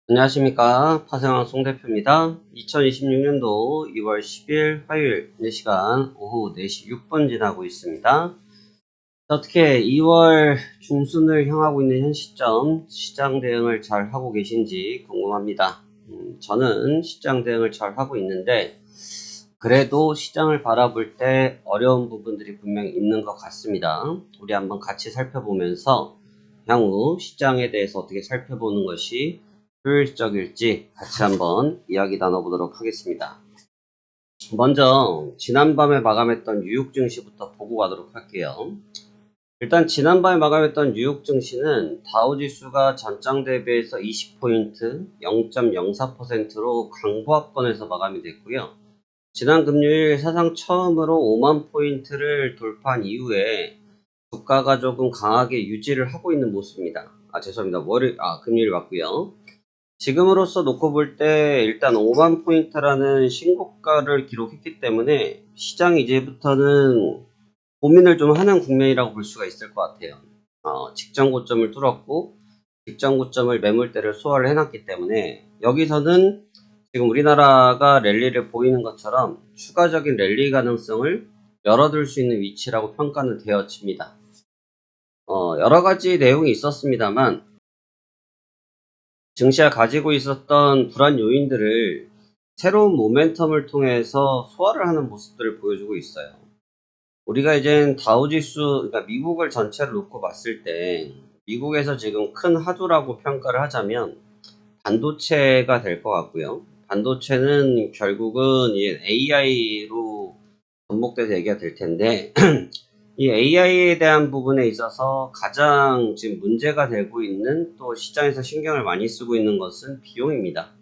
안녕하십니까. 파생왕 송대표입니다. 2026년도 2월 10일 화요일 4시간 오후 4시 6분 지나고 있습니다. 어떻게 2월 중순을 향하고 있는 현 시점 시장 대응을 잘 하고 계신지 궁금합니다. 저는 시장 대응을 잘 하고 있는데 그래도 시장을 바라볼 때 어려운 부분들이 분명히 있는 것 같습니다. 우리 한번 같이 살펴보면서 향후 시장에 대해서 어떻게 살펴보는 것이 효율적일지 같이 한번 이야기 나눠보도록 하겠습니다. 먼저 지난밤에 마감했던 뉴욕 증시부터 보고 가도록 할게요. 일단 지난밤에 마감했던 뉴욕 증시는 다우지수가 전장 대비해서 20포인트 0.04%로 강보합권에서 마감이 됐고요. 지난 금요일 사상 처음으로 5만 포인트를 돌파한 이후에 주가가 조금 강하게 유지를 하고 있는 모습입니다. 죄송합니다. 금요일 맞고요. 지금으로서 놓고 볼 때 일단 5만 포인트라는 신고가를 기록했기 때문에 시장이 이제부터는 고민을 좀 하는 국면이라고 볼 수가 있을 것 같아요. 직전 고점을 뚫었고 직전 고점을 매물대를 소화를 해놨기 때문에 여기서는 지금 우리나라가 랠리를 보이는 것처럼 추가적인 랠리 가능성을 열어둘 수 있는 위치라고 평가는 되어집니다. 여러 가지 내용이 있었습니다만 증시가 가지고 있었던 불안 요인들을 새로운 모멘텀을 통해서 소화를 하는 모습들을 보여주고 있어요. 우리가 이젠 다우지수, 그러니까 미국을 전체를 놓고 봤을 때 미국에서 지금 큰 하두라고 평가를 하자면 반도체가 될 것 같고요. 반도체는 결국은 AI로 접목돼서 얘기가 될 텐데 이 AI에 대한 부분에 있어서 가장 지금 문제가 되고 있는 또 시장에서 신경을 많이 쓰고 있는 것은 비용입니다.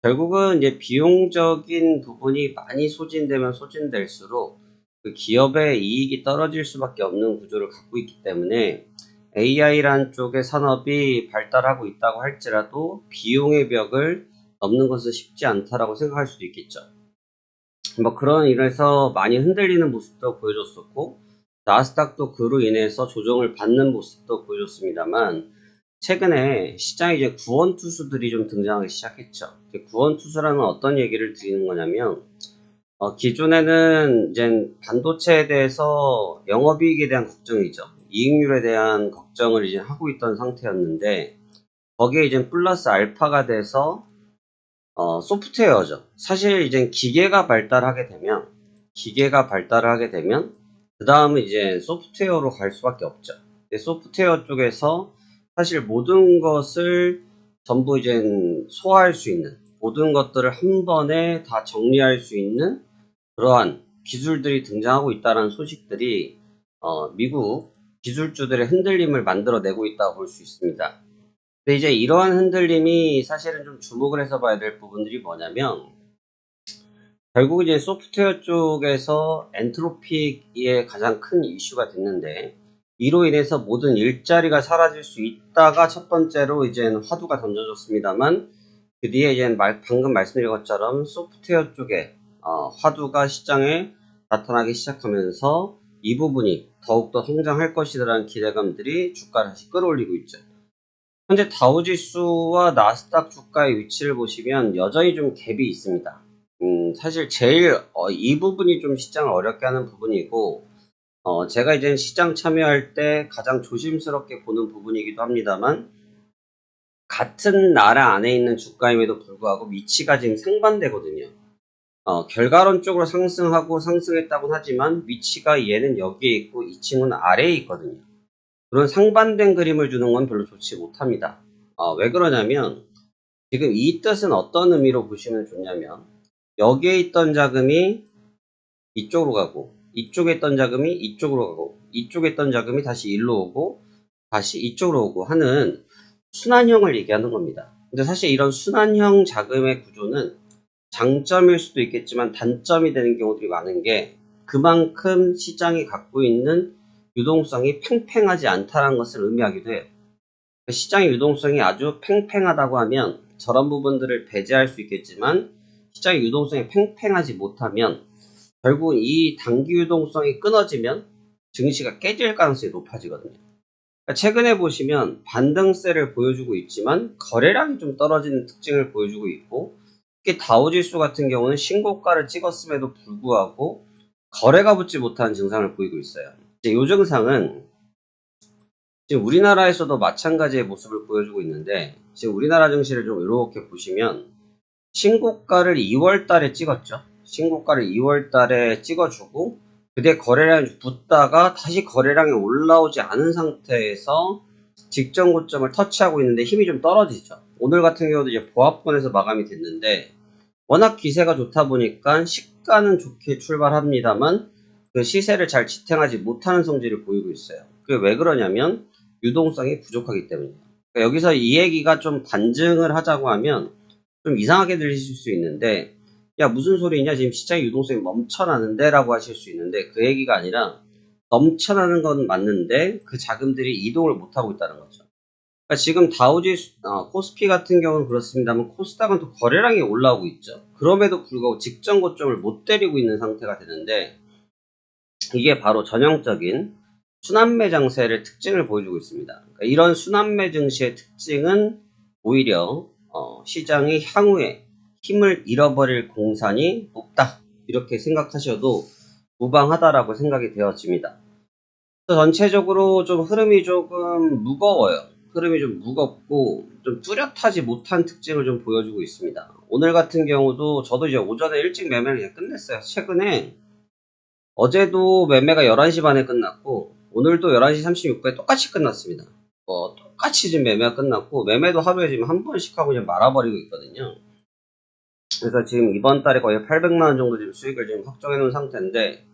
결국은 이제 비용적인 부분이 많이 소진되면 소진될수록 그 기업의 이익이 떨어질 수밖에 없는 구조를 갖고 있기 때문에 AI라는 쪽의 산업이 발달하고 있다고 할지라도 비용의 벽을 넘는 것은 쉽지 않다라고 생각할 수도 있겠죠. 뭐 그런 일에서 많이 흔들리는 모습도 보여줬었고 나스닥도 그로 인해서 조정을 받는 모습도 보여줬습니다만 최근에 시장에 이제 구원투수들이 좀 등장하기 시작했죠. 구원투수라는 어떤 얘기를 드리는 거냐면 기존에는 이제 반도체에 대해서 영업이익에 대한 걱정이죠. 이익률에 대한 걱정을 이제 하고 있던 상태였는데 거기에 이제 플러스 알파가 돼서 소프트웨어죠. 사실 이제 기계가 발달하게 되면 그 다음은 이제 소프트웨어로 갈 수밖에 없죠. 소프트웨어 쪽에서 사실 모든 것을 전부 이제 소화할 수 있는 모든 것들을 한 번에 다 정리할 수 있는 그러한 기술들이 등장하고 있다는 소식들이 미국 기술주들의 흔들림을 만들어내고 있다고 볼 수 있습니다. 근데 이제 이러한 흔들림이 사실은 좀 주목을 해서 봐야 될 부분들이 뭐냐면 결국 이제 소프트웨어 쪽에서 엔트로피의 가장 큰 이슈가 됐는데 이로 인해서 모든 일자리가 사라질 수 있다가 첫 번째로 이제 화두가 던져졌습니다만 그 뒤에 이제 방금 말씀드린 것처럼 소프트웨어 쪽에 화두가 시장에 나타나기 시작하면서 이 부분이 더욱더 성장할 것이라는 기대감들이 주가를 다시 끌어올리고 있죠. 현재 다우지수와 나스닥 주가의 위치를 보시면 여전히 좀 갭이 있습니다. 사실 제일 이 부분이 좀 시장을 어렵게 하는 부분이고 제가 이제 시장 참여할 때 가장 조심스럽게 보는 부분이기도 합니다만 같은 나라 안에 있는 주가임에도 불구하고 위치가 지금 상반되거든요. 결과론적으로 상승하고 상승했다고는 하지만 위치가 얘는 여기에 있고 이 친구는 아래에 있거든요. 그런 상반된 그림을 주는 건 별로 좋지 못합니다. 왜 그러냐면 지금 이 뜻은 어떤 의미로 보시면 좋냐면 여기에 있던 자금이 이쪽으로 가고 이쪽에 있던 자금이 이쪽으로 가고 이쪽에 있던 자금이 다시 일로 오고 다시 이쪽으로 오고 하는 순환형을 얘기하는 겁니다. 근데 사실 이런 순환형 자금의 구조는 장점일 수도 있겠지만 단점이 되는 경우들이 많은 게 그만큼 시장이 갖고 있는 유동성이 팽팽하지 않다는 것을 의미하기도 해요. 시장의 유동성이 아주 팽팽하다고 하면 저런 부분들을 배제할 수 있겠지만 시장의 유동성이 팽팽하지 못하면 결국 이 단기 유동성이 끊어지면 증시가 깨질 가능성이 높아지거든요. 최근에 보시면 반등세를 보여주고 있지만 거래량이 좀 떨어지는 특징을 보여주고 있고, 특히 다우지수 같은 경우는 신고가를 찍었음에도 불구하고 거래가 붙지 못한 증상을 보이고 있어요. 이제 이 증상은 지금 우리나라에서도 마찬가지의 모습을 보여주고 있는데, 지금 우리나라 증시를 좀 이렇게 보시면 신고가를 2월 달에 찍었죠. 신고가를 2월 달에 찍어주고 그때 거래량이 붙다가 다시 거래량이 올라오지 않은 상태에서 직전 고점을 터치하고 있는데 힘이 좀 떨어지죠. 오늘 같은 경우도 이제 보합권에서 마감이 됐는데, 워낙 기세가 좋다 보니까 시가는 좋게 출발합니다만 그 시세를 잘 지탱하지 못하는 성질을 보이고 있어요. 그게 왜 그러냐면 유동성이 부족하기 때문이에요. 그러니까 여기서 이 얘기가 좀 반증을 하자고 하면 좀 이상하게 들리실 수 있는데, 야 무슨 소리냐, 지금 시장의 유동성이 멈춰나는데 라고 하실 수 있는데, 그 얘기가 아니라 넘쳐나는 건 맞는데 그 자금들이 이동을 못하고 있다는 거죠. 그러니까 지금 다우지 코스피 같은 경우는 그렇습니다만 코스닥은 또 거래량이 올라오고 있죠. 그럼에도 불구하고 직전 고점을 못 때리고 있는 상태가 되는데, 이게 바로 전형적인 순환매 장세를 특징을 보여주고 있습니다. 그러니까 이런 순환매 증시의 특징은 오히려 시장이 향후에 힘을 잃어버릴 공산이 높다, 이렇게 생각하셔도 무방하다라고 생각이 되어집니다. 전체적으로 좀 흐름이 조금 무거워요. 흐름이 좀 무겁고 좀 뚜렷하지 못한 특징을 좀 보여주고 있습니다. 오늘 같은 경우도 저도 이제 오전에 일찍 매매를 그냥 끝냈어요. 최근에 어제도 매매가 11시 반에 끝났고 오늘도 11시 36분에 똑같이 끝났습니다. 똑같이 지금 매매가 끝났고, 매매도 하루에 지금 한 번씩 하고 그냥 말아버리고 있거든요. 그래서 지금 이번 달에 거의 800만원 정도 지금 수익을 지금 확정해 놓은 상태인데,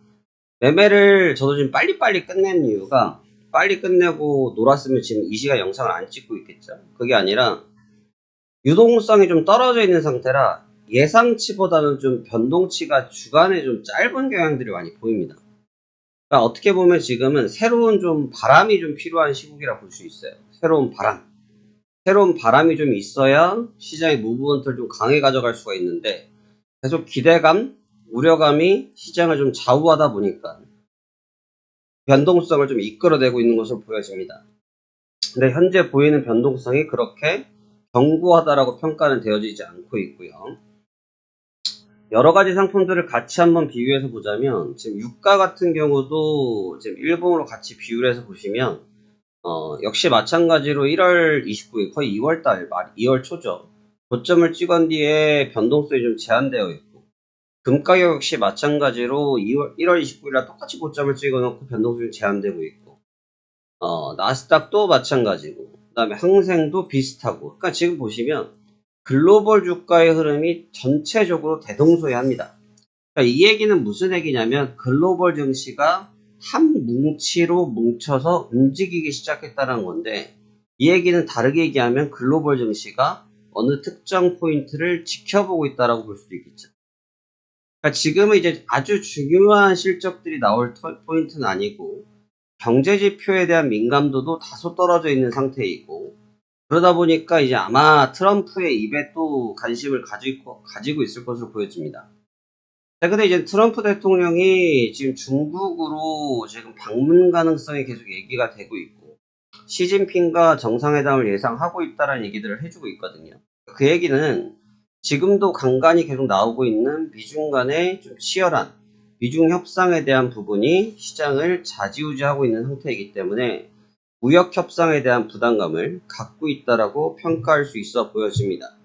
매매를 저도 지금 빨리빨리 끝낸 이유가, 빨리 끝내고 놀았으면 지금 이 시간 영상을 안 찍고 있겠죠. 그게 아니라 유동성이 좀 떨어져 있는 상태라 예상치보다는 좀 변동치가 주간에 좀 짧은 경향들이 많이 보입니다. 그러니까 어떻게 보면 지금은 새로운 좀 바람이 좀 필요한 시국이라 볼 수 있어요. 새로운 바람. 새로운 바람이 좀 있어야 시장의 무브먼트를 좀 강하게 가져갈 수가 있는데, 계속 기대감, 우려감이 시장을 좀 좌우하다 보니까 변동성을 좀 이끌어내고 있는 것으로 보여집니다. 근데 현재 보이는 변동성이 그렇게 견고하다라고 평가는 되어지지 않고 있고요. 여러 가지 상품들을 같이 한번 비교해서 보자면, 지금 유가 같은 경우도 지금 일봉으로 같이 비교를 해서 보시면 역시 마찬가지로 1월 29일, 거의 2월달 말, 2월 초죠. 고점을 찍은 뒤에 변동성이 좀 제한되어 있고, 금가격 역시 마찬가지로 1월 29일날 똑같이 고점을 찍어놓고 변동성이 제한되고 있고, 나스닥도 마찬가지고, 그 다음에 항생도 비슷하고. 그러니까 지금 보시면 글로벌 주가의 흐름이 전체적으로 대동소이합니다. 그러니까 이 얘기는 무슨 얘기냐면 글로벌 증시가 한 뭉치로 뭉쳐서 움직이기 시작했다는 건데, 이 얘기는 다르게 얘기하면 글로벌 증시가 어느 특정 포인트를 지켜보고 있다라고 볼 수도 있겠죠. 그러니까 지금은 이제 아주 중요한 실적들이 나올 포인트는 아니고, 경제 지표에 대한 민감도도 다소 떨어져 있는 상태이고, 그러다 보니까 이제 아마 트럼프의 입에 또 관심을 가지고 있을 것으로 보여집니다. 최근에 이제 트럼프 대통령이 지금 중국으로 지금 방문 가능성이 계속 얘기가 되고 있고, 시진핑과 정상회담을 예상하고 있다는 얘기들을 해주고 있거든요. 그 얘기는 지금도 간간히 계속 나오고 있는 미중 간의 좀 치열한 미중 협상에 대한 부분이 시장을 좌지우지하고 있는 상태이기 때문에 무역 협상에 대한 부담감을 갖고 있다라고 평가할 수 있어 보여집니다.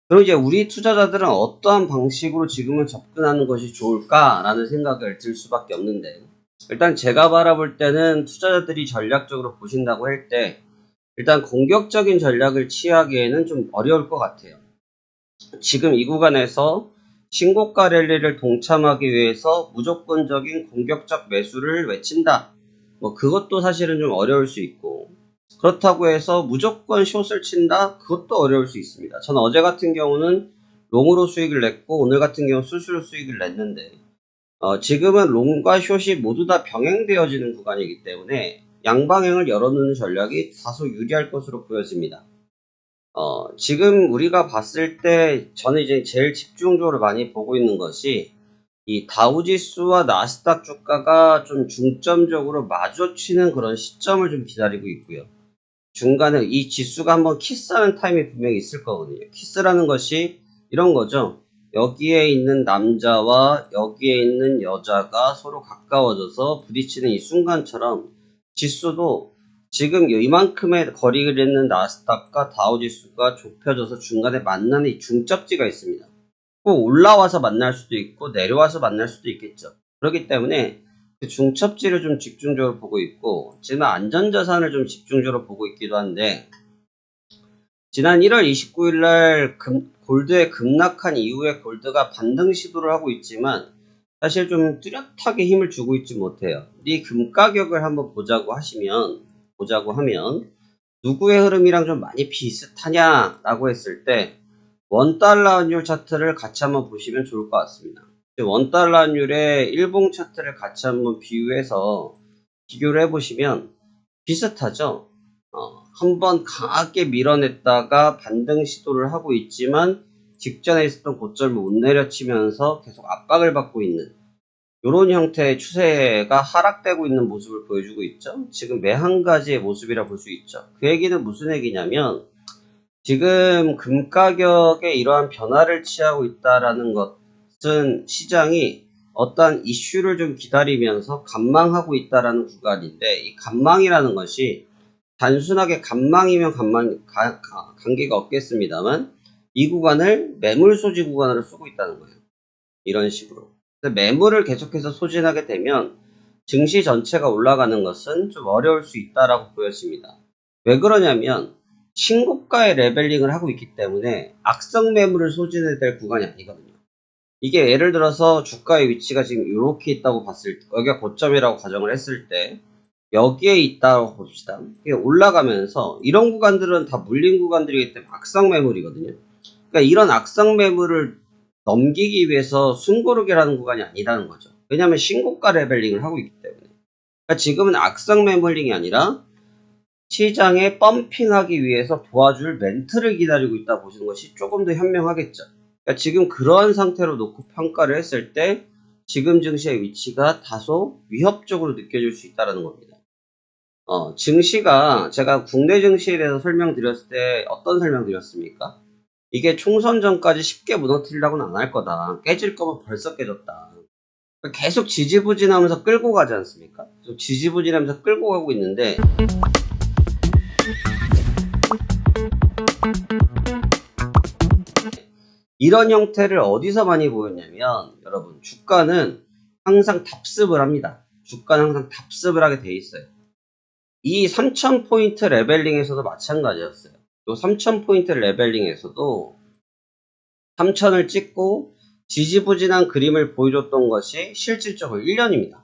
그럼 이제 우리 투자자들은 어떠한 방식으로 지금은 접근하는 것이 좋을까라는 생각을 들 수밖에 없는데, 일단 제가 바라볼 때는 투자자들이 전략적으로 보신다고 할 때 일단 공격적인 전략을 취하기에는 좀 어려울 것 같아요. 지금 이 구간에서 신고가 랠리를 동참하기 위해서 무조건적인 공격적 매수를 외친다, 그것도 사실은 좀 어려울 수 있고, 그렇다고 해서 무조건 숏을 친다, 그것도 어려울 수 있습니다. 저는 어제 같은 경우는 롱으로 수익을 냈고 오늘 같은 경우 수수료 수익을 냈는데, 지금은 롱과 숏이 모두 다 병행되어지는 구간이기 때문에 양방향을 열어놓는 전략이 다소 유리할 것으로 보여집니다. 지금 우리가 봤을 때 저는 이제 제일 집중적으로 많이 보고 있는 것이 이 다우지수와 나스닥 주가가 좀 중점적으로 마주치는 그런 시점을 좀 기다리고 있고요. 중간에 이 지수가 한번 키스하는 타임이 분명히 있을 거거든요. 키스라는 것이 이런 거죠. 여기에 있는 남자와 여기에 있는 여자가 서로 가까워져서 부딪히는 이 순간처럼 지수도 지금 이만큼의 거리를 있는 나스닥과 다우지수가 좁혀져서 중간에 만나는 이 중첩지가 있습니다. 꼭 올라와서 만날 수도 있고 내려와서 만날 수도 있겠죠. 그렇기 때문에 그 중첩지를 좀 집중적으로 보고 있고, 지금 안전자산을 좀 집중적으로 보고 있기도 한데, 지난 1월 29일 날 골드에 급락한 이후에 골드가 반등 시도를 하고 있지만 사실 좀 뚜렷하게 힘을 주고 있지 못해요. 이 금 가격을 한번 보자고 하면 누구의 흐름이랑 좀 많이 비슷하냐라고 했을 때 원달러 환율 차트를 같이 한번 보시면 좋을 것 같습니다. 원달러 환율의 일봉 차트를 같이 한번 비교를 해보시면 비슷하죠. 한번 강하게 밀어냈다가 반등 시도를 하고 있지만 직전에 있었던 고점을 못 내려치면서 계속 압박을 받고 있는 이런 형태의 추세가 하락되고 있는 모습을 보여주고 있죠. 지금 매 한 가지의 모습이라 볼 수 있죠. 그 얘기는 무슨 얘기냐면 지금 금 가격에 이러한 변화를 취하고 있다라는 것은 시장이 어떠한 이슈를 좀 기다리면서 관망하고 있다라는 구간인데, 이 관망이라는 것이 단순하게 관망이면 관계가 없겠습니다만 이 구간을 매물 소지 구간으로 쓰고 있다는 거예요. 이런 식으로. 매물을 계속해서 소진하게 되면 증시 전체가 올라가는 것은 좀 어려울 수 있다라고 보여집니다. 왜 그러냐면 신고가의 레벨링을 하고 있기 때문에 악성 매물을 소진해야 될 구간이 아니거든요. 이게 예를 들어서 주가의 위치가 지금 이렇게 있다고 봤을 때, 여기가 고점이라고 가정을 했을 때 여기에 있다고 봅시다. 이게 올라가면서 이런 구간들은 다 물린 구간들이기 때문에 악성 매물이거든요. 그러니까 이런 악성 매물을 넘기기 위해서 숨고르기라는 구간이 아니라는 거죠. 왜냐하면 신고가 레벨링을 하고 있기 때문에. 그러니까 지금은 악성 매물링이 아니라 시장에 펌핑하기 위해서 도와줄 멘트를 기다리고 있다 보시는 것이 조금 더 현명하겠죠. 그러니까 지금 그러한 상태로 놓고 평가를 했을 때 지금 증시의 위치가 다소 위협적으로 느껴질 수 있다는 겁니다. 증시가 제가 국내 증시에 대해서 설명드렸을 때 어떤 설명드렸습니까? 이게 총선 전까지 쉽게 무너뜨리려고는 안 할 거다. 깨질 거면 벌써 깨졌다. 계속 지지부진하면서 끌고 가지 않습니까? 지지부진하면서 끌고 가고 있는데 이런 형태를 어디서 많이 보였냐면 여러분, 주가는 항상 답습을 합니다. 주가는 항상 답습을 하게 돼 있어요. 이 3000포인트 레벨링에서도 마찬가지였어요. 이 3000포인트 레벨링에서도 3000을 찍고 지지부진한 그림을 보여줬던 것이 실질적으로 1년입니다.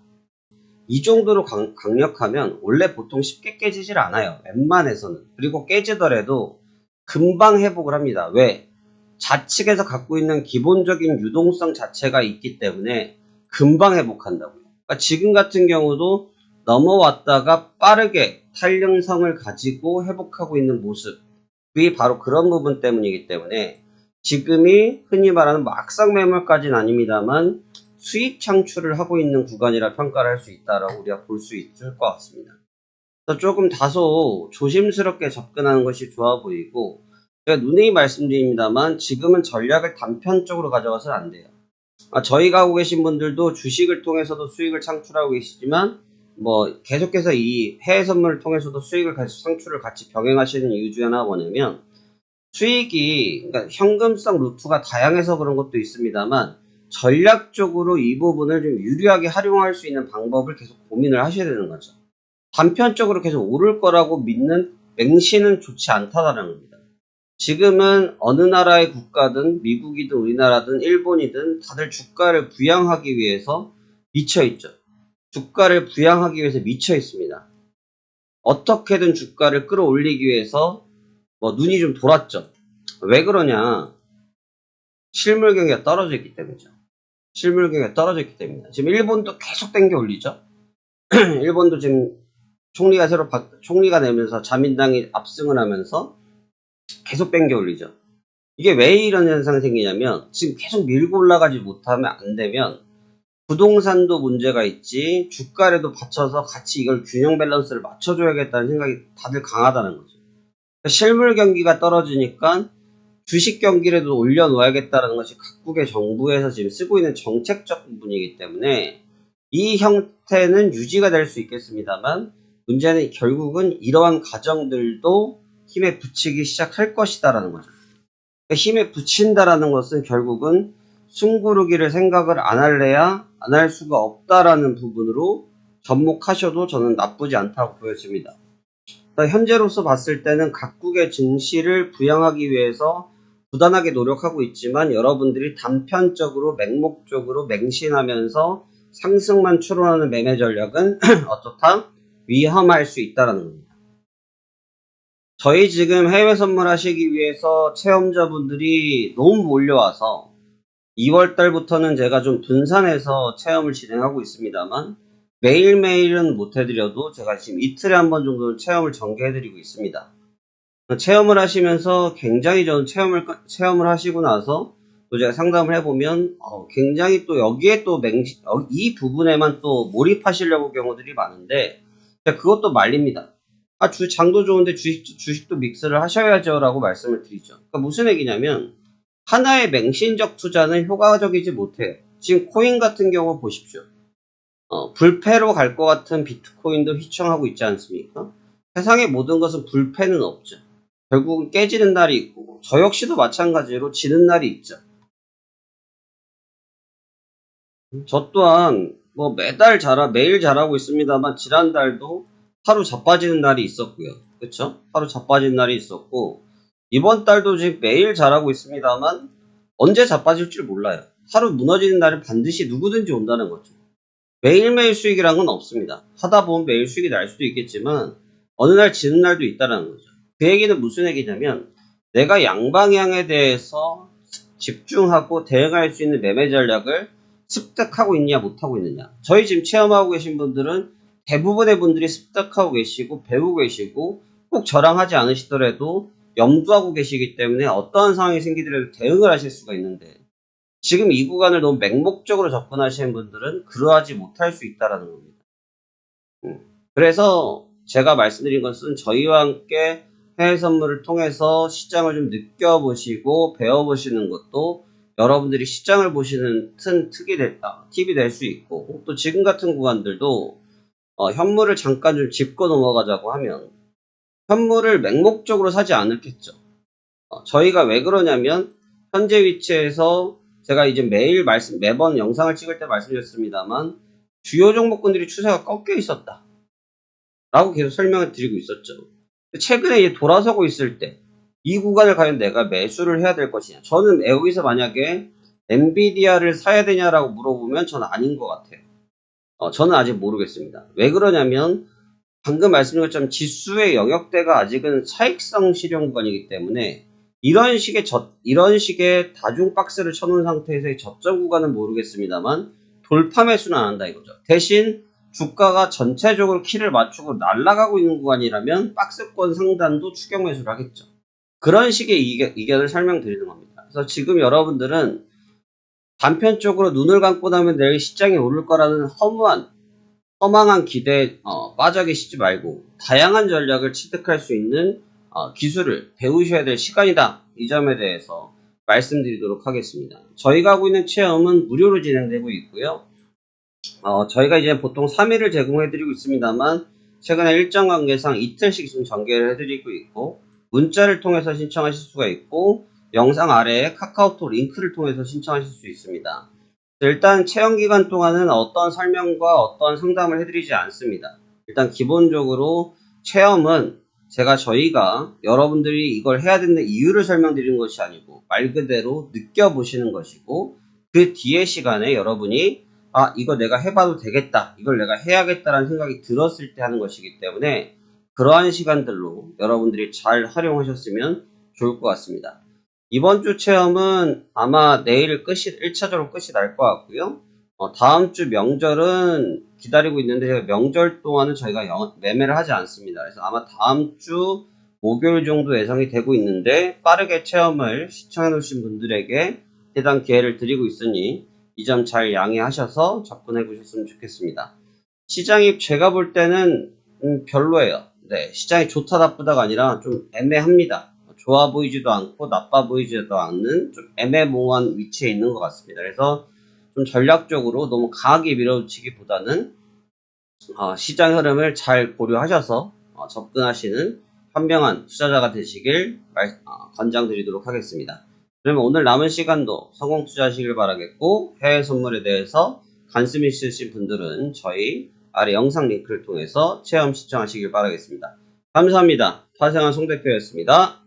이 정도로 강력하면 원래 보통 쉽게 깨지질 않아요. 웬만해서는. 그리고 깨지더라도 금방 회복을 합니다. 왜? 좌측에서 갖고 있는 기본적인 유동성 자체가 있기 때문에 금방 회복한다고요. 그러니까 지금 같은 경우도 넘어왔다가 빠르게 탄력성을 가지고 회복하고 있는 모습이 바로 그런 부분 때문이기 때문에 지금이 흔히 말하는 악성 매물까지는 아닙니다만 수익 창출을 하고 있는 구간이라 평가를 할 수 있다라고 우리가 볼 수 있을 것 같습니다. 그래서 조금 다소 조심스럽게 접근하는 것이 좋아 보이고, 제가 누누이 말씀드립니다만 지금은 전략을 단편적으로 가져가서는 안 돼요. 저희가 하고 계신 분들도 주식을 통해서도 수익을 창출하고 계시지만 계속해서 이 해외 선물을 통해서도 수익을 창출을 같이 병행하시는 이유 중에 하나가 뭐냐면 그러니까 현금성 루트가 다양해서 그런 것도 있습니다만 전략적으로 이 부분을 좀 유리하게 활용할 수 있는 방법을 계속 고민을 하셔야 되는 거죠. 단편적으로 계속 오를 거라고 믿는 맹신은 좋지 않다라는 겁니다. 지금은 어느 나라의 국가든 미국이든 우리나라든 일본이든 다들 주가를 부양하기 위해서 미쳐 있죠. 주가를 부양하기 위해서 미쳐 있습니다. 어떻게든 주가를 끌어올리기 위해서 눈이 좀 돌았죠. 왜 그러냐? 실물 경기가 떨어져 있기 때문이죠. 실물 경기가 떨어져 있기 때문입니다. 지금 일본도 계속 땡겨 올리죠. 일본도 지금 총리가 내면서 자민당이 압승을 하면서 계속 땡겨 올리죠. 이게 왜 이런 현상이 생기냐면 지금 계속 밀고 올라가지 못하면 안 되면 부동산도 문제가 있지, 주가에도 받쳐서 같이 이걸 균형 밸런스를 맞춰줘야겠다는 생각이 다들 강하다는 거죠. 실물 경기가 떨어지니까 주식 경기라도 올려놓아야겠다는 것이 각국의 정부에서 지금 쓰고 있는 정책적 부분이기 때문에 이 형태는 유지가 될 수 있겠습니다만, 문제는 결국은 이러한 가정들도 힘에 붙이기 시작할 것이다라는 거죠. 힘에 붙인다라는 것은 결국은 숨구르기를 생각을 안 할래야 안 할 수가 없다라는 부분으로 접목하셔도 저는 나쁘지 않다고 보여집니다. 현재로서 봤을 때는 각국의 증시를 부양하기 위해서 부단하게 노력하고 있지만, 여러분들이 단편적으로 맹목적으로 맹신하면서 상승만 추론하는 매매 전략은 어떻다? 위험할 수 있다는 겁니다. 저희 지금 해외 선물하시기 위해서 체험자분들이 너무 몰려와서 2월달부터는 제가 좀 분산해서 체험을 진행하고 있습니다만, 매일매일은 못해드려도 제가 지금 이틀에 한 번 정도는 체험을 전개해드리고 있습니다. 체험을 하시면서 굉장히 저는 체험을 하시고 나서 또 제가 상담을 해보면 굉장히 또 여기에 또 이 부분에만 또 몰입하시려고 경우들이 많은데, 그것도 말립니다. 장도 좋은데 주식도 믹스를 하셔야죠 라고 말씀을 드리죠. 그러니까 무슨 얘기냐면, 하나의 맹신적 투자는 효과적이지 못해요. 지금 코인 같은 경우 보십시오. 불패로 갈 것 같은 비트코인도 휘청하고 있지 않습니까? 세상의 모든 것은 불패는 없죠. 결국은 깨지는 날이 있고, 저 역시도 마찬가지로 지는 날이 있죠. 저 또한 뭐 매일 잘하고 있습니다만, 지난달도 하루 자빠지는 날이 있었고요. 그쵸? 하루 자빠진 날이 있었고, 이번 달도 지금 매일 잘하고 있습니다만 언제 자빠질 줄 몰라요. 하루 무너지는 날은 반드시 누구든지 온다는 거죠. 매일매일 수익이란 건 없습니다. 하다 보면 매일 수익이 날 수도 있겠지만 어느 날 지는 날도 있다는 거죠. 그 얘기는 무슨 얘기냐면, 내가 양방향에 대해서 집중하고 대응할 수 있는 매매 전략을 습득하고 있냐 못하고 있느냐. 저희 지금 체험하고 계신 분들은 대부분의 분들이 습득하고 계시고 배우고 계시고, 꼭 저랑 하지 않으시더라도 염두하고 계시기 때문에 어떠한 상황이 생기더라도 대응을 하실 수가 있는데, 지금 이 구간을 너무 맹목적으로 접근하시는 분들은 그러하지 못할 수 있다는 겁니다. 그래서 제가 말씀드린 것은, 저희와 함께 해외 선물을 통해서 시장을 좀 느껴보시고 배워보시는 것도 여러분들이 시장을 보시는 팁이 될 수 있고, 또 지금 같은 구간들도 현물을 잠깐 좀 짚고 넘어가자고 하면, 현물을 맹목적으로 사지 않겠죠. 저희가 왜 그러냐면, 현재 위치에서 제가 이제 매번 영상을 찍을 때 말씀드렸습니다만, 주요 종목군들이 추세가 꺾여 있었다 라고 계속 설명을 드리고 있었죠. 최근에 이제 돌아서고 있을 때 이 구간을 과연 내가 매수를 해야 될 것이냐. 저는 여기서 만약에 엔비디아를 사야 되냐라고 물어보면 저는 아닌 것 같아요. 저는 아직 모르겠습니다. 왜 그러냐면, 방금 말씀드린 것처럼 지수의 영역대가 아직은 차익성 실현 구간이기 때문에 이런 식의 다중 박스를 쳐놓은 상태에서의 저점 구간은 모르겠습니다만 돌파 매수는 안 한다 이거죠. 대신 주가가 전체적으로 키를 맞추고 날아가고 있는 구간이라면 박스권 상단도 추격 매수를 하겠죠. 그런 식의 이견을 설명드리는 겁니다. 그래서 지금 여러분들은 단편적으로 눈을 감고 나면 내일 시장이 오를 거라는 허망한 기대에 빠져 계시지 말고, 다양한 전략을 취득할 수 있는 기술을 배우셔야 될 시간이다. 이 점에 대해서 말씀드리도록 하겠습니다. 저희가 하고 있는 체험은 무료로 진행되고 있고요. 저희가 이제 보통 3일을 제공해드리고 있습니다만, 최근에 일정 관계상 이틀씩 좀 전개를 해드리고 있고, 문자를 통해서 신청하실 수가 있고, 영상 아래에 카카오톡 링크를 통해서 신청하실 수 있습니다. 일단 체험 기간 동안은 어떤 설명과 어떤 상담을 해드리지 않습니다. 일단 기본적으로 체험은 저희가 여러분들이 이걸 해야 되는 이유를 설명드리는 것이 아니고, 말 그대로 느껴보시는 것이고, 그 뒤에 시간에 여러분이 이거 내가 해봐도 되겠다, 이걸 내가 해야겠다라는 생각이 들었을 때 하는 것이기 때문에, 그러한 시간들로 여러분들이 잘 활용하셨으면 좋을 것 같습니다. 이번 주 체험은 아마 내일 1차적으로 끝이 날 것 같고요. 다음 주 명절은 기다리고 있는데, 명절 동안은 저희가 매매를 하지 않습니다. 그래서 아마 다음 주 목요일 정도 예상이 되고 있는데, 빠르게 체험을 시청해 놓으신 분들에게 해당 기회를 드리고 있으니 이 점 잘 양해하셔서 접근해 보셨으면 좋겠습니다. 시장이 제가 볼 때는 별로예요. 네, 시장이 좋다 나쁘다가 아니라 좀 애매합니다. 좋아 보이지도 않고 나빠 보이지도 않는 좀 애매모호한 위치에 있는 것 같습니다. 그래서 좀 전략적으로 너무 강하게 밀어붙이기보다는 시장 흐름을 잘 고려하셔서 접근하시는 현명한 투자자가 되시길 권장드리도록 하겠습니다. 그러면 오늘 남은 시간도 성공 투자하시길 바라겠고, 해외 선물에 대해서 관심 있으신 분들은 저희 아래 영상 링크를 통해서 체험 시청하시길 바라겠습니다. 감사합니다. 파생한 송 대표였습니다.